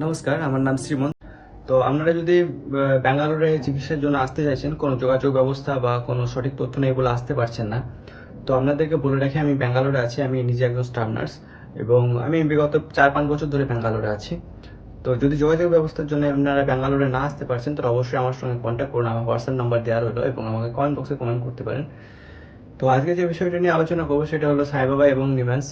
নমস্কার, আমার নাম শ্রীমন। তো আপনারা যদি ব্যাঙ্গালোরে চিকিৎসার জন্য আসতে চাইছেন, কোনো যোগাযোগ ব্যবস্থা বা কোনো সঠিক তথ্য নেই বলে আসতে পারছেন না, তো আপনাদেরকে বলে রাখি আমি ব্যাঙ্গালোরে আছি। আমি নিজে একজন স্টাফ নার্স এবং আমি বিগত 4-5 বছর ধরে ব্যাঙ্গালোরে আছি। তো যদি যোগাযোগ ব্যবস্থার জন্য আপনারা ব্যাঙ্গালোরে না আসতে পারছেন, তাহলে অবশ্যই আমার সঙ্গে কন্ট্যাক্ট করুন। আমার হোয়াটসঅ্যাপ নাম্বার দেওয়া রইলো এবং আমাকে কমেন্ট বক্সে কমেন্ট করতে পারেন। তো আজকে যে বিষয়টা নিয়ে আলোচনা করবো সেটা হলো সাইবাবা এবং নিম্যান্স।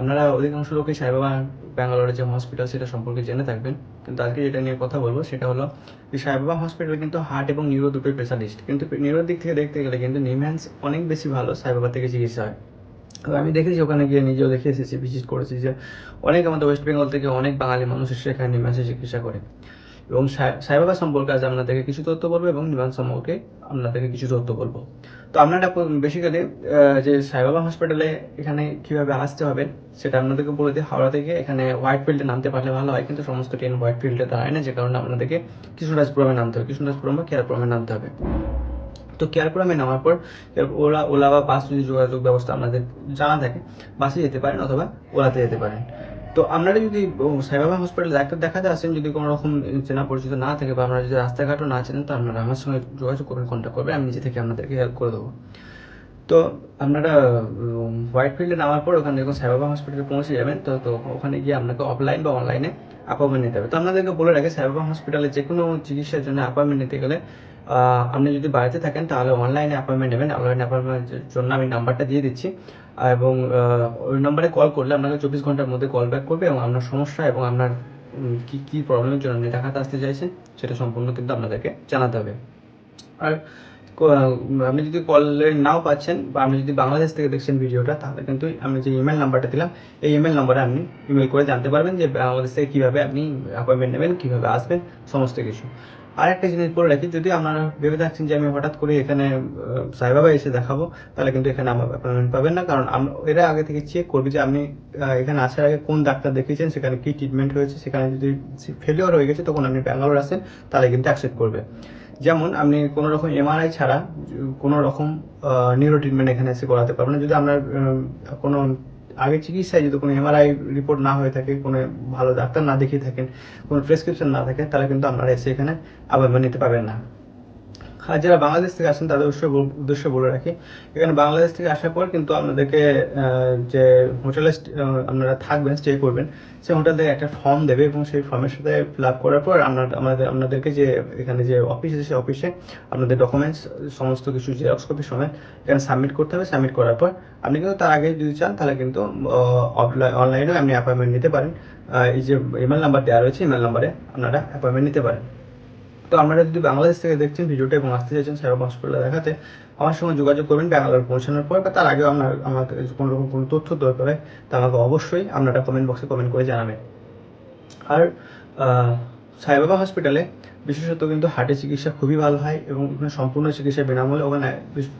আপনারা অধিকাংশ লোকই সাইবাবা ব্যাঙ্গালোরের যে হসপিটাল সেটা সম্পর্কে জেনে থাকবেন, কিন্তু আজকে যেটা নিয়ে কথা বলবো সেটা হলো যে সাইবাবা হসপিটাল কিন্তু হার্ট এবং নিউরো দুটোই স্পেশালিস্ট, কিন্তু নিউরোর দিক থেকে দেখতে গেলে কিন্তু নিম্যান্স অনেক বেশি ভালো সাইবাবা থেকে চিকিৎসা হয়। তো আমি দেখেছি, ওখানে গিয়ে নিজেও দেখে এসেছি, ভিজিট করেছি যে অনেক আমাদের ওয়েস্ট বেঙ্গল থেকে অনেক বাঙালি মানুষ এসে এখানে নিম্যান্সে চিকিৎসা করে। এবং সাইবাবা সম্পর্কে আজ আপনাদেরকে কিছু তথ্য বলবো এবং নিম্যান্স সম্পর্কে আপনাদেরকে কিছু তথ্য বলবো। তো আপনারা বেসিক্যালি যে সাইবাবা হসপিটালে এখানে কিভাবে আসতে হবে সেটা আপনাদেরকে বলে দিই। হাওড়া থেকে এখানে হোয়াইট ফিল্ডে নামতে পারলে ভালো হয়, কিন্তু সমস্ত ট্রেন হোয়াইট ফিল্ডে দাঁড়ায় না, যে কারণে আপনাদেরকে কৃষ্ণরাজপুরমে নামতে হবে, কৃষ্ণরাজপুরম বা কেয়ারপুরমে নামতে হবে। তো কেয়ারপুরমে নামার পর ওলা বা বাস যদি যোগাযোগ ব্যবস্থা আপনাদের জানা থাকে, বাসে যেতে পারেন অথবা ওলাতে যেতে পারেন। তো আপনারা যদি সাইবাবা হসপিটালে ডাক্তার দেখাতে আসেন, যদি কোনো রকম চেনা পরিচিত না থাকে বা আপনারা যদি রাস্তাঘাটও না চেনেন, তো আপনারা আমার সঙ্গে যোগাযোগ করবেন, কন্ট্যাক্ট করবেন, আমি নিজে থেকে আপনাদেরকে হেল্প করে দেবো। তো আপনারা হোয়াইট ফিল্ডে নামার পর ওখানে যখন সাইবাবা হসপিটালে পৌঁছে যাবেন, তো ওখানে গিয়ে আপনাকে অফলাইন বা অনলাইনে অ্যাপয়েন্টমেন্ট নিতে হবে। তো আপনাদেরকে বলে রাখি, সাইবাবা হসপিটালে যে কোনো চিকিৎসার জন্য অ্যাপয়েন্টমেন্ট নিতে গেলে আপনি যদি বাড়িতে থাকেন তাহলে অনলাইনে অ্যাপয়েন্টমেন্ট নেবেন। অনলাইন অ্যাপয়েন্টমেন্টের জন্য আমি নাম্বারটা দিয়ে দিচ্ছি, এবং ওই নাম্বারে কল করলে আপনাকে 24 ঘন্টার মধ্যে কল ব্যাক করবে এবং আপনার সমস্যা এবং আপনার কী কী প্রবলেমের জন্য আপনি দেখাতে আসতে চাইছেন সেটা সম্পূর্ণ কিন্তু আপনাদেরকে জানাতে হবে। আর আপনি যদি কলে নাও পাচ্ছেন বা আপনি যদি বাংলাদেশ থেকে দেখছেন ভিডিওটা, তাহলে কিন্তু আমি যে ইমেল নাম্বারটা দিলাম, এই ইমেল নাম্বারে আপনি ইমেল করে জানতে পারবেন যে বাংলাদেশ থেকে কীভাবে আপনি অ্যাপয়েন্টমেন্ট নেবেন, কীভাবে আসবেন, সমস্ত কিছু। আর একটা জিনিস বলে রাখি, যদি আপনারা ভেবে থাকছেন যে আমি হঠাৎ করে এখানে সাইবাবা এসে দেখাবো, তাহলে কিন্তু এখানে আমার অ্যাপয়েন্টমেন্ট পাবেন না, কারণ এরা আগে থেকে চেক করবে যে আপনি এখানে আসার আগে কোন ডাক্তার দেখিয়েছেন, সেখানে কী ট্রিটমেন্ট হয়েছে। সেখানে যদি ফেলিওর হয়ে গেছে তখন আপনি ব্যাঙ্গালোর আসেন, তাহলে কিন্তু অ্যাকসেপ্ট করবে। যেমন আপনি কোনো রকম এমআরআই ছাড়া কোনো রকম নিউরো ট্রিটমেন্ট এখানে এসে করাতে পারবেন না। যদি আপনার কোনো আগে চিকিৎসায় যদি কোনো এমআরআই রিপোর্ট না হয়ে থাকে, কোনো ভালো ডাক্তার না দেখিয়ে থাকেন, কোনো প্রেসক্রিপশন না থাকে, তাহলে কিন্তু আপনারা এসে এখানে অ্যাপয়েন্টমেন্ট নিতে পারবেন না। আর যারা বাংলাদেশ থেকে আসেন তাদের উদ্দেশ্যে বলে রাখি, এখানে বাংলাদেশ থেকে আসার পর কিন্তু আপনাদেরকে যে হোটেলে আপনারা থাকবেন, স্টে করবেন, সেই হোটেল থেকে একটা ফর্ম দেবে এবং সেই ফর্মের সাথে ফিল আপ করার পর আপনাদেরকে যে এখানে যে অফিস আছে, সেই অফিসে আপনাদের ডকুমেন্টস সমস্ত কিছু জেরক্স কপি সময় এখানে সাবমিট করতে হবে। সাবমিট করার পর আপনি কিন্তু তার আগে যদি চান তাহলে কিন্তু অনলাইনেও আপনি অ্যাপয়েন্টমেন্ট নিতে পারেন। এই যে ইমেল নাম্বার দেওয়া রয়েছে, ইমেল নাম্বারে আপনারা অ্যাপয়েন্টমেন্ট নিতে পারেন। তো আপনারা যদি বাংলাদেশ থেকে দেখছেন ভিডিওটা এবং আসতে চাইছেন সাইবাবা হসপিটালে দেখাতে, আমার সঙ্গে যোগাযোগ করবেন ব্যাঙ্গালোর পৌঁছানোর পর, বা তার আগেও আমাকে কোনো রকম কোনো তথ্য দরকার হয়, তা আমাকে অবশ্যই আপনারা কমেন্ট বক্সে কমেন্ট করে জানাবেন। আর সাইবাবা হসপিটালে বিশেষত কিন্তু হার্টের চিকিৎসা খুবই ভালো হয় এবং ওখানে সম্পূর্ণ চিকিৎসা বিনামূল্যে। ওখানে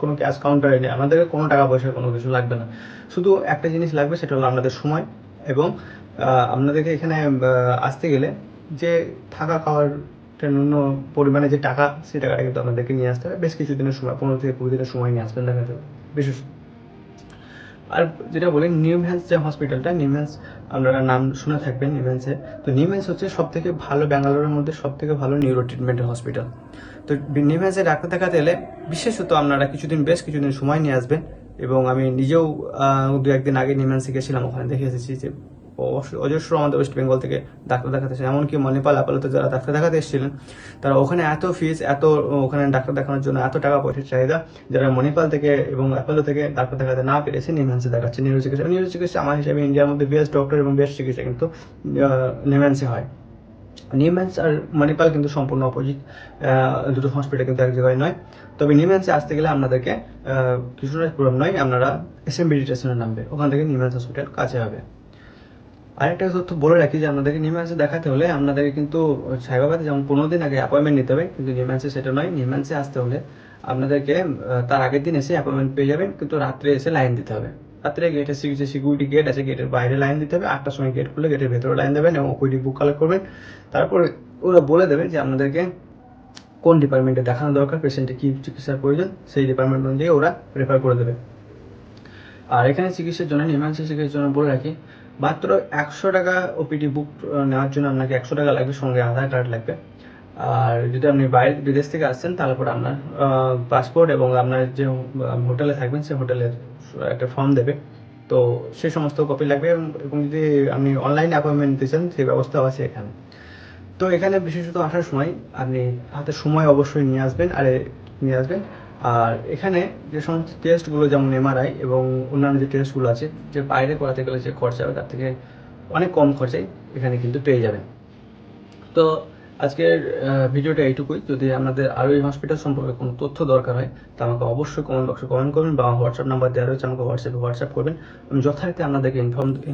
কোনো ক্যাশ কাউন্টারে নেই, আমাদের কোনো টাকা পয়সার কোনো কিছু লাগবে না। শুধু একটা জিনিস লাগবে, সেটা হলো আপনাদের সময় এবং আপনাদেরকে এখানে আসতে গেলে যে থাকা খাওয়ার ন্যূন পরিমাণে যে টাকা, সেই টাকাটা কিন্তু আপনাদেরকে নিয়ে আসতে হবে। বেশ কিছু দিনের সময়, 15 থেকে 20 দিনের সময় নিয়ে আসবেন দেখাতে বিশেষ। আর যেটা বলি, নিমহ্যান্স যে হসপিটালটা, নিমহ্যান্স আপনারা নাম শুনে থাকবেন নিমহ্যান্সের। তো নিমহ্যান্স হচ্ছে সব থেকে ভালো, ব্যাঙ্গালোরের মধ্যে সব থেকে ভালো নিউরো ট্রিটমেন্টের হসপিটাল। তো নিমহ্যান্সে ডাক্তার দেখাতে এলে বিশেষত আপনারা বেশ কিছুদিন সময় নিয়ে আসবেন। এবং আমি নিজেও 2-1 দিন আগে নিমহ্যান্সে গেছিলাম, ওখানে দেখে এসেছি যে অজস্র আমাদের ওয়েস্ট বেঙ্গল থেকে ডাক্তার দেখাতে এসেছেন। এমনকি মণিপাল আপাতত যারা ডাক্তার দেখাতে এসেছিলেন, তারা ওখানে এত ফিস, ওখানে ডাক্তার দেখানোর জন্য এত টাকা পয়সার চাহিদা, যারা মণিপাল থেকে এবং অ্যাপোলো থেকে ডাক্তার দেখাতে না পেরেছে, নিমহ্যান্সে দেখাচ্ছে। নিউরো চিকিৎসা আমার হিসাবে ইন্ডিয়ার মধ্যে বেস্ট ডক্টর এবং বেস্ট চিকিৎসা কিন্তু নিমহ্যান্সে হয়। নিমহ্যান্স আর মণিপাল কিন্তু সম্পূর্ণ অপোজিট, দুটো হসপিটাল কিন্তু এক জায়গায় নয়। তবে নিমহ্যান্সে আসতে গেলে আপনাদেরকে কৃষ্ণরাজপুরম নয়, আপনারা এসএমবিডি স্টেশনে নামবে, ওখান থেকে নিমহ্যান্স হসপিটাল কাছে হবে। আরেকটা তথ্য বলে রাখি যে আপনাদেরকে নিমহ্যান্সে দেখাতে হলে আপনাদেরকে কিন্তু সাইবাবাতে যেমন 15 দিন আগে অ্যাপয়েন্টমেন্ট নিতে হবে, কিন্তু নিমহ্যান্সে সেটা নয়। নিমহ্যান্সে আসতে হলে আপনাদেরকে তার আগের দিন এসে অ্যাপয়েন্টমেন্ট পেয়ে যাবেন, কিন্তু রাত্রে এসে লাইন দিতে হবে। রাত্রে গেটের যে সিকিউরিটি গেট আছে, গেটের বাইরে লাইন দিতে হবে। 8টার সময় গেট খুলে গেটের ভেতরে লাইন দেবেন এবং ওপিডি বুক কালেক্ট করবেন। তারপরে ওরা বলে দেবে যে আপনাদেরকে কোন ডিপার্টমেন্টে দেখানো দরকার, পেশেন্টের কী চিকিৎসার প্রয়োজন, সেই ডিপার্টমেন্ট অনুযায়ী ওরা রেফার করে দেবে। আর এখানে চিকিৎসার জন্য, নিমহ্যান্সের চিকিৎসার জন্য বলে রাখি, মাত্র 100 টাকা ওপিডি বুক নেওয়ার জন্য আপনাকে 100 টাকা লাগবে, সঙ্গে আধার কার্ড লাগবে। আর যদি আপনি বাইরে বিদেশ থেকে আসছেন তাহলে পরে আপনার পাসপোর্ট এবং আপনার যে হোটেলে থাকবেন সেই হোটেলের একটা ফর্ম দেবে, তো সেই সমস্ত কপি লাগবে। এবং যদি আপনি অনলাইনে অ্যাপয়েন্টমেন্ট নিতে চান সেই ব্যবস্থাও আছে এখানে। তো এখানে বিশেষত আসার সময় আপনি হাতে সময় অবশ্যই নিয়ে আসবেন। আর এখানে যে সমস্ত টেস্টগুলো যেমন এমআরআই এবং অন্যান্য যে টেস্টগুলো আছে, যে বাইরে করাতে গেলে যে খরচা হবে তার থেকে অনেক কম খরচায় এখানে কিন্তু পেয়ে যাবেন। তো আজকের ভিডিওটা এইটুকুই। যদি আপনাদের আরও এই হসপিটাল সম্পর্কে কোনো তথ্য দরকার হয় তা আমাকে অবশ্যই কমেন্ট বক্সে কমেন্ট করবেন, বা হোয়াটসঅ্যাপ নাম্বার দেওয়া রয়েছে, আমাকে হোয়াটসঅ্যাপ করবেন। আমি যথারীতি আপনাদেরকে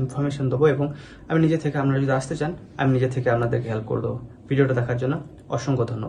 ইনফরমেশন দেবো, এবং আমি নিজে থেকে, আপনারা যদি আসতে চান আমি নিজে থেকে আপনাদেরকে হেল্প করে দেবো। ভিডিওটা দেখার জন্য অসংখ্য ধন্যবাদ।